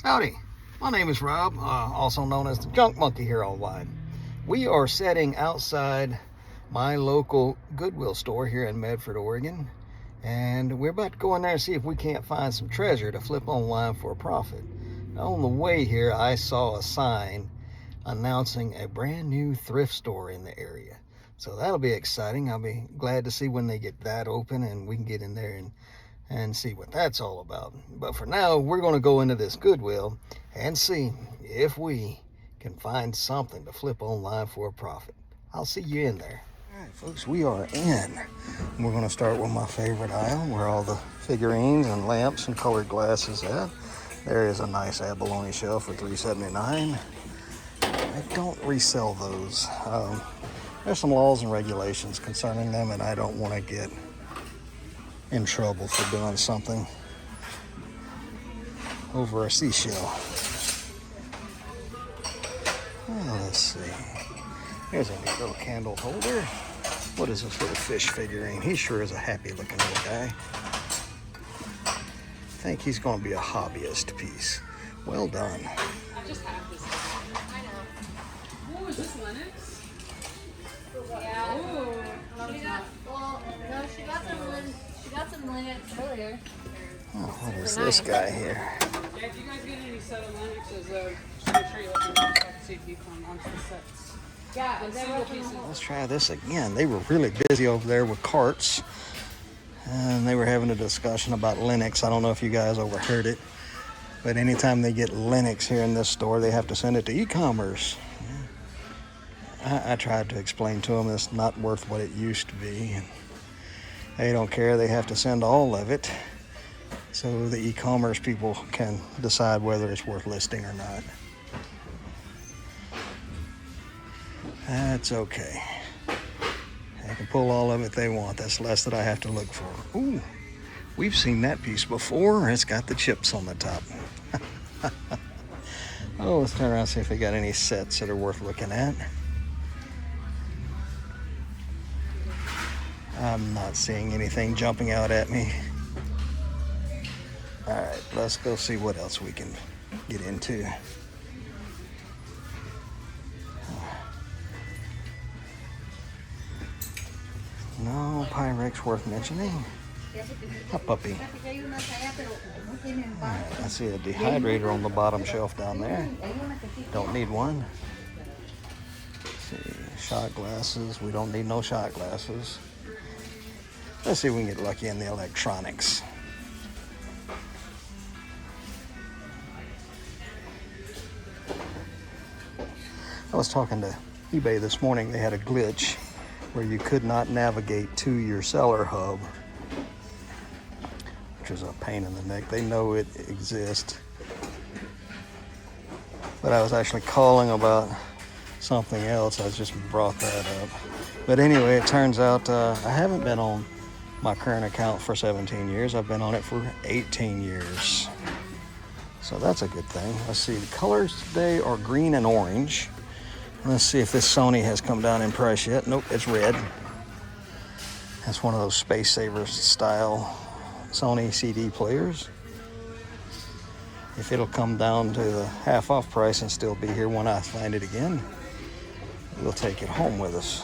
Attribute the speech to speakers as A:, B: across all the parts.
A: Howdy, my name is Rob, also known as the Junk Monkey here online. We are sitting outside my local Goodwill store here in Medford, Oregon, and we're about to go in there and see if we can't find some treasure to flip online for a profit. Now, on the way here, I saw a sign announcing a brand new thrift store in the area. So that'll be exciting. I'll be glad to see when they get that open and we can get in there and see what that's all about. But for now, we're going to go into this Goodwill and see if we can find something to flip online for a profit. I'll see you in there. All right, folks, we are in. We're going to start with my favorite aisle where all the figurines and lamps and colored glasses at. There is a nice abalone shelf for $3.79. I don't resell those. There's some laws and regulations concerning them, and I don't want to get in trouble for doing something over a seashell. Oh, let's see. Here's a neat little candle holder. What is this little fish figurine? He sure is a happy looking little guy. I think he's going to be a hobbyist piece. Well done.
B: I just have this. I know. What was this, Lennox?
C: Yeah.
B: Ooh.
C: No, she got some Linux earlier.
A: Oh, what is this guy here?
B: Yeah, if you guys get any set of Lennoxes, just make sure you let me know so I can see if you come onto the sets.
C: Yeah,
B: And
C: they
B: single
C: were
B: pieces.
A: Let's try this again. They were really busy over there with carts, and they were having a discussion about Linux. I don't know if you guys overheard it, but anytime they get Linux here in this store, they have to send it to e-commerce. I tried to explain to them it's not worth what it used to be, and they don't care. They have to send all of it so the e-commerce people can decide whether it's worth listing or not. That's okay. They can pull all of it they want. That's less that I have to look for. Ooh, we've seen that piece before. It's got the chips on the top. Oh, let's turn around and see if they got any sets that are worth looking at. I'm not seeing anything jumping out at me. All right, let's go see what else we can get into. No Pyrex worth mentioning. A puppy. All right, I see a dehydrator on the bottom shelf down there. Don't need one. Let's see, shot glasses. We don't need no shot glasses. Let's see if we can get lucky in the electronics. I was talking to eBay this morning. They had a glitch where you could not navigate to your seller hub, which is a pain in the neck. They know it exists. But I was actually calling about something else. I just brought that up. But anyway, it turns out I haven't been on my current account for 17 years. I've been on it for 18 years. So that's a good thing. Let's see, the colors today are green and orange. Let's see if this Sony has come down in price yet. Nope, it's red. That's one of those Space Savers style Sony CD players. If it'll come down to the half off price and still be here when I find it again, we'll take it home with us.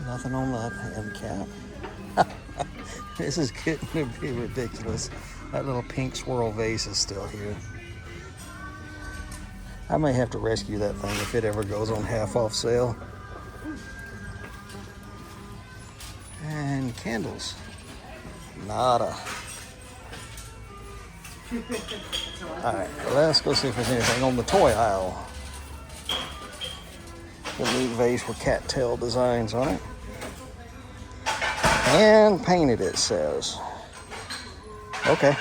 A: Nothing on that end cap. This is getting to be ridiculous. That little pink swirl vase is still here. I may have to rescue that thing if it ever goes on half off sale. And candles. Nada. Alright, let's go see if there's anything on the toy aisle. A neat vase with cattail designs on it. And painted, it says. Okay.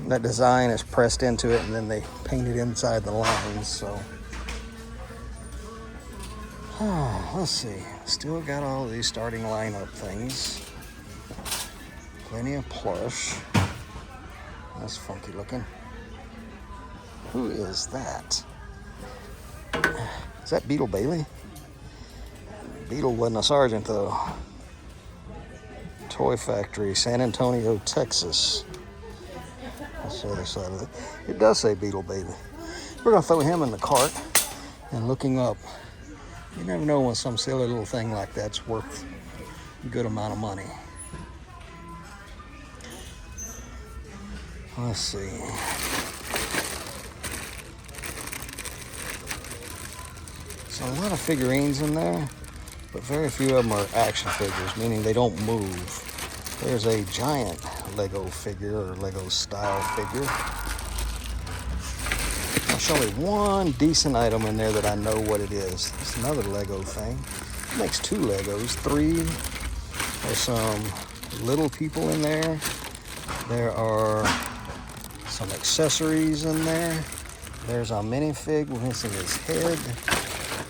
A: That design is pressed into it and then they painted inside the lines, so. Oh, let's see. Still got all of these starting lineup things. Plenty of plush. That's funky looking. Who is that? Is that Beetle Bailey? Beetle wasn't a sergeant though. Toy Factory, San Antonio, Texas. That's the other side of it. It does say Beetle Baby. We're gonna throw him in the cart and looking up. You never know when some silly little thing like that's worth a good amount of money. Let's see. So a lot of figurines in there, but very few of them are action figures, meaning they don't move. There's a giant Lego figure or Lego style figure. I'll show me one decent item in there that I know what it is. It's another Lego thing. It makes 2 Legos, 3. There's some little people in there. There are some accessories in there. There's a minifig. We're missing his head.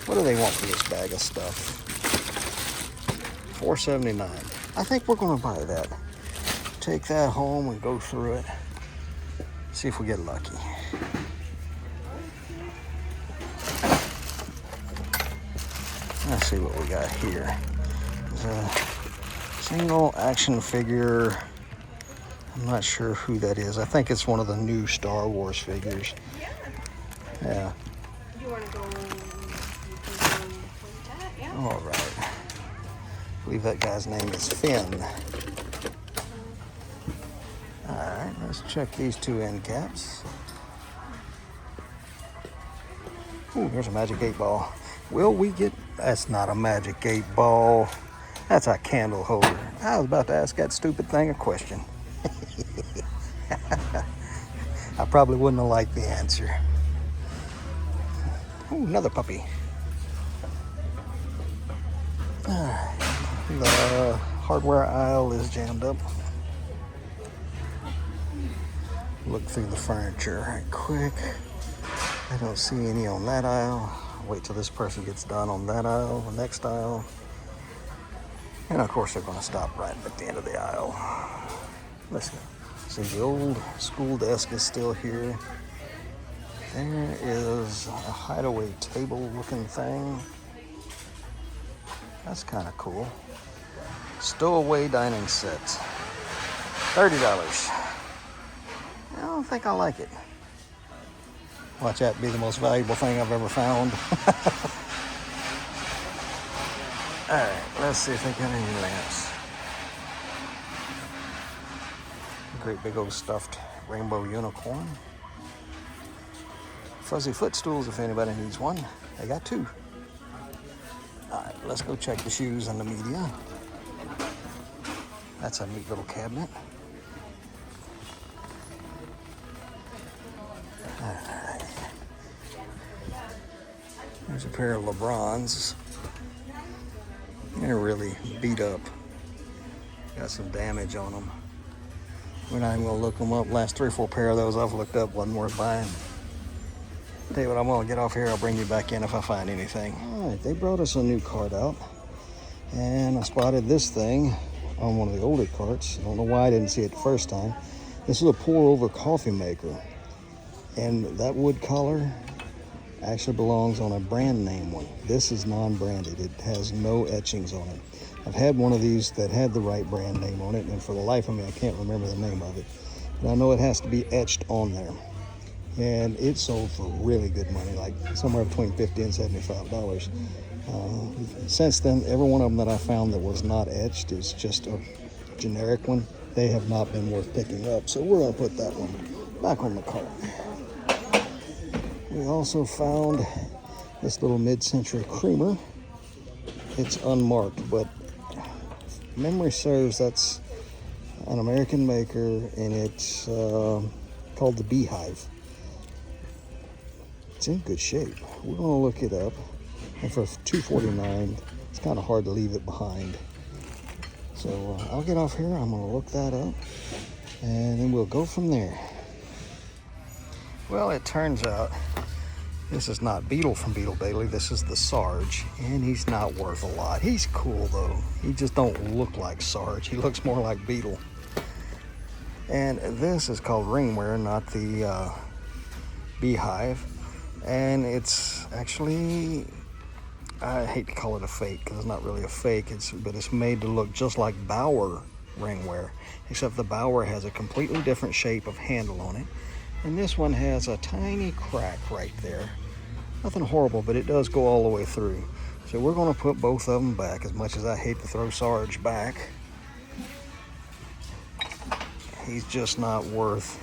A: What do they want for this bag of stuff? $4.79. I think we're gonna buy that. Take that home and go through it. See if we get lucky. Let's see what we got here. There's a single action figure. I'm not sure who that is. I think it's one of the new Star Wars figures. Yeah.
C: You want to go? Yeah.
A: All right. I believe that guy's name is Finn. All right, let's check these 2 end caps. Ooh, there's a magic 8-ball. Will we get... That's not a magic 8-ball. That's a candle holder. I was about to ask that stupid thing a question. I probably wouldn't have liked the answer. Ooh, another puppy. All right. The hardware aisle is jammed up. Look through the furniture right quick. I don't see any on that aisle. Wait till this person gets done on that aisle, the next aisle. And of course they're gonna stop right at the end of the aisle. Let's go. See, the old school desk is still here. There is a hideaway table looking thing. That's kind of cool. Stowaway dining set. $30. I don't think I like it. Watch that be the most valuable thing I've ever found. All right, let's see if they got any lamps. Great big old stuffed rainbow unicorn. Fuzzy footstools if anybody needs one. They got 2. All right, let's go check the shoes and the media. That's a neat little cabinet. All right. There's a pair of LeBrons. They're really beat up. Got some damage on them. We're not even gonna look them up. Last 3 or 4 pair of those I've looked up wasn't worth buying. Tell you what, I'm gonna get off here. I'll bring you back in if I find anything. All right, they brought us a new cart out, and I spotted this thing on one of the older carts. I don't know why I didn't see it the first time. This is a pour-over coffee maker, and that wood color actually belongs on a brand name one. This is non-branded. It has no etchings on it. I've had one of these that had the right brand name on it, and for the life of me, I can't remember the name of it. But I know it has to be etched on there. And it sold for really good money, like somewhere between $50 and $75. Since then, every one of them that I found that was not etched is just a generic one. They have not been worth picking up, so we're gonna put that one back on the cart. We also found this little mid-century creamer. It's unmarked, but if memory serves, that's an American maker, and it's called the Beehive. It's in good shape. We're gonna look it up, and for $2.49, it's kind of hard to leave it behind. So I'll get off here. I'm gonna look that up, and then we'll go from there. Well, it turns out this is not Beetle from Beetle Bailey. This is the Sarge, and he's not worth a lot. He's cool though. He just don't look like Sarge. He looks more like Beetle. And this is called Ringware, not the Beehive. And it's actually, I hate to call it a fake because it's not really a fake. But it's made to look just like Bauer ringware, except the Bauer has a completely different shape of handle on it. And this one has a tiny crack right there. Nothing horrible, but it does go all the way through. So we're going to put both of them back, as much as I hate to throw Sarge back. He's just not worth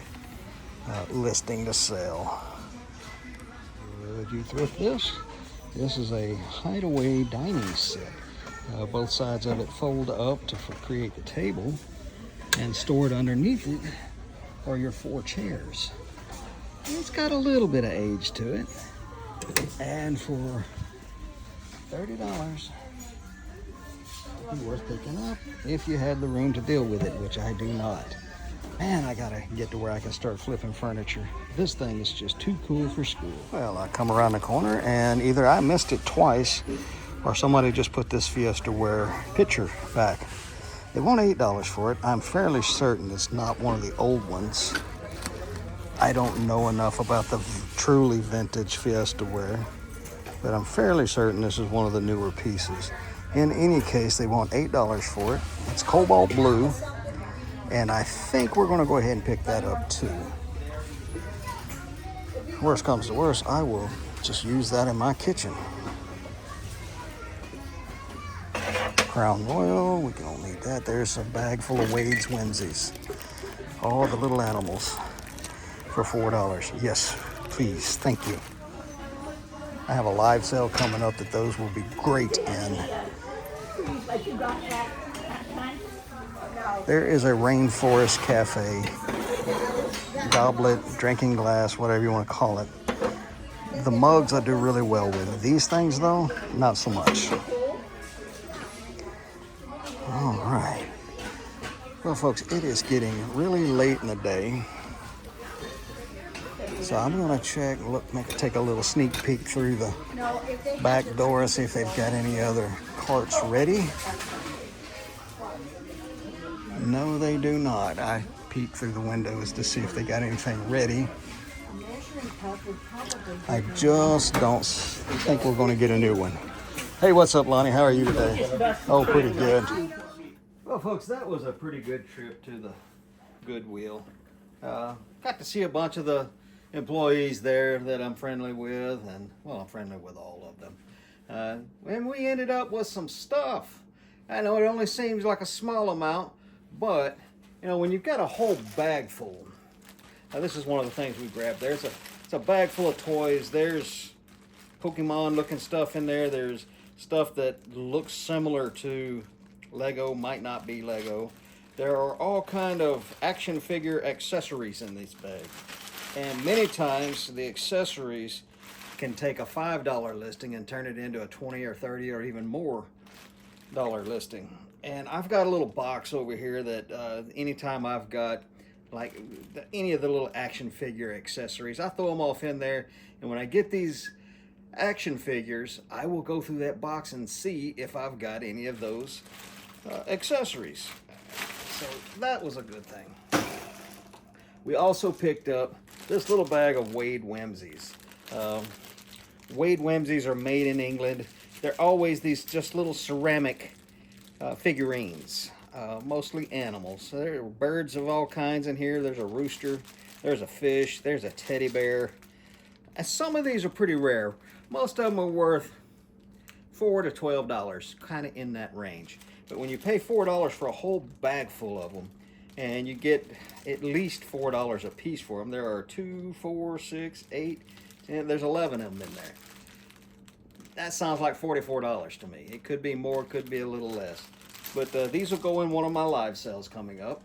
A: listing to sell. Would you thrift this? This is a hideaway dining set. Both sides of it fold up to create the table, and stored underneath it are your 4 chairs. It's got a little bit of age to it, and for $30, it'd be worth picking up if you had the room to deal with it, which I do not. Man, I gotta get to where I can start flipping furniture. This thing is just too cool for school. Well, I come around the corner and either I missed it twice or somebody just put this Fiesta Ware picture back. They want $8 for it. I'm fairly certain it's not one of the old ones. I don't know enough about the truly vintage Fiesta Ware, but I'm fairly certain this is one of the newer pieces. In any case, they want $8 for it. It's cobalt blue, and I think we're going to go ahead and pick that up too. Worst comes to worst, I will just use that in my kitchen. Crown Royal, we don't need that. There's a bag full of Wade's Whimsies. All the little animals for $4. Yes, please, thank you. I have a live sale coming up that those will be great in. There is a Rainforest Cafe, goblet, drinking glass, whatever you want to call it. The mugs I do really well with. These things though, not so much. All right. Well, folks, it is getting really late in the day. So I'm gonna check, take a little sneak peek through the back door and see if they've got any other carts ready. No, they do not. I peek through the windows to see if they got anything ready. I just don't think we're gonna get a new one. Hey, what's up, Lonnie? How are you today? Oh, pretty good. Well, folks, that was a pretty good trip to the Goodwill. Got to see a bunch of the employees there that I'm friendly with, and well, I'm friendly with all of them. And we ended up with some stuff. I know it only seems like a small amount, but you know, when you've got a whole bag full. Now, this is one of the things we grabbed there. It's a bag full of toys. There's Pokemon looking stuff in there. There's stuff that looks similar to Lego, might not be Lego. There are all kind of action figure accessories in this bag. And many times the accessories can take a $5 listing and turn it into a $20 or $30 or even more dollar listing. And I've got a little box over here that anytime I've got like any of the little action figure accessories, I throw them off in there. And when I get these action figures, I will go through that box and see if I've got any of those accessories. So that was a good thing. We also picked up this little bag of Wade Whimsies. Wade Whimsies are made in England. They're always these just little ceramic figurines, mostly animals. So there are birds of all kinds in here. There's a rooster, there's a fish, there's a teddy bear. And some of these are pretty rare. Most of them are worth $4 to $12, kind of in that range. But when you pay $4 for a whole bag full of them, and you get at least $4 a piece for them, there are 2, 4, 6, 8, and there's 11 of them in there. That sounds like $44 to me. It could be more, could be a little less. But these will go in one of my live sales coming up.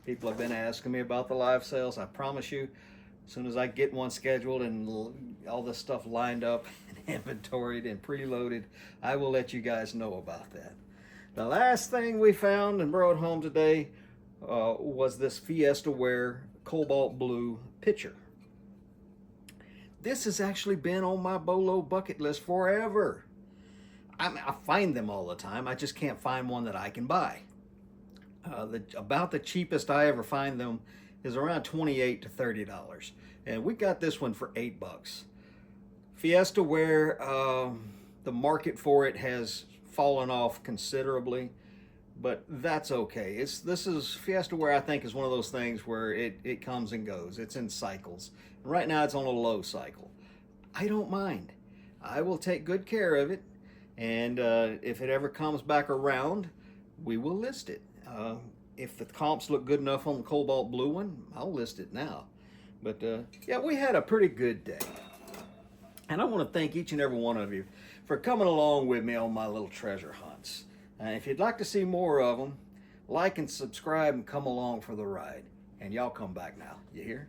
A: People have been asking me about the live sales. I promise you, as soon as I get one scheduled and all this stuff lined up and inventoried and preloaded, I will let you guys know about that. The last thing we found and brought home today was this Fiesta Ware cobalt blue pitcher. This has actually been on my Bolo bucket list forever. I find them all the time. I just can't find one that I can buy. About the cheapest I ever find them is around $28 to $30. And we got this one for $8. Fiesta Ware, the market for it has fallen off considerably. but that's okay. This is Fiesta Wear, I think, is one of those things where it comes and goes. It's in cycles. Right now it's on a low cycle. I don't mind. I will take good care of it, and if it ever comes back around, we will list it. If the comps look good enough on the cobalt blue one, I'll list it now. But yeah, we had a pretty good day. And I want to thank each and every one of you for coming along with me on my little treasure hunts. If you'd like to see more of them, like and subscribe and come along for the ride. And y'all come back now. You hear?